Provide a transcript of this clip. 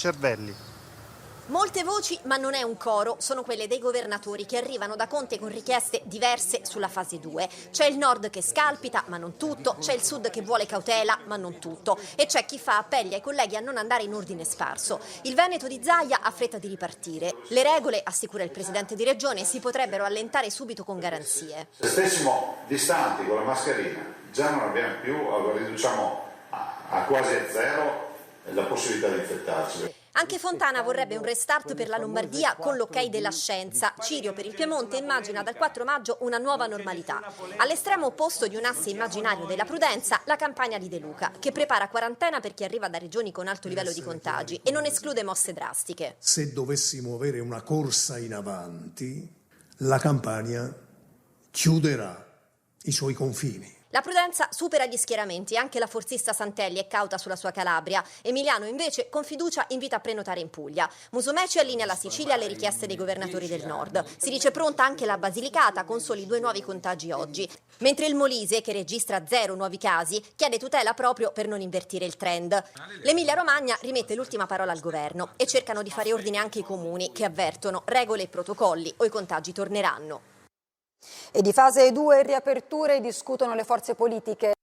cervelli. Molte voci, ma non è un coro, sono quelle dei governatori che arrivano da Conte con richieste diverse sulla fase 2. C'è il nord che scalpita, ma non tutto, c'è il sud che vuole cautela, ma non tutto, e c'è chi fa appelli ai colleghi a non andare in ordine sparso. Il Veneto di Zaia ha fretta di ripartire. Le regole, assicura il presidente di regione, si potrebbero allentare subito con garanzie. Se stessimo distanti con la mascherina, già non abbiamo più, riduciamo a quasi a zero la possibilità di infettarci. Anche Fontana vorrebbe un restart per la Lombardia con l'ok della scienza. Cirio per il Piemonte immagina dal 4 maggio una nuova normalità. All'estremo opposto di un asse immaginario della prudenza, la campagna di De Luca, che prepara quarantena per chi arriva da regioni con alto livello di contagi e non esclude mosse drastiche. Se dovessimo avere una corsa in avanti, la Campania chiuderà i suoi confini. La prudenza supera gli schieramenti, anche la forzista Santelli è cauta sulla sua Calabria. Emiliano invece con fiducia invita a prenotare in Puglia. Musumeci allinea la Sicilia alle richieste dei governatori del nord. Si dice pronta anche la Basilicata con soli 2 nuovi contagi oggi. Mentre il Molise, che registra 0 nuovi casi, chiede tutela proprio per non invertire il trend. L'Emilia Romagna rimette l'ultima parola al governo e cercano di fare ordine anche i comuni che avvertono regole e protocolli o i contagi torneranno. E di fase 2 riaperture discutono le forze politiche.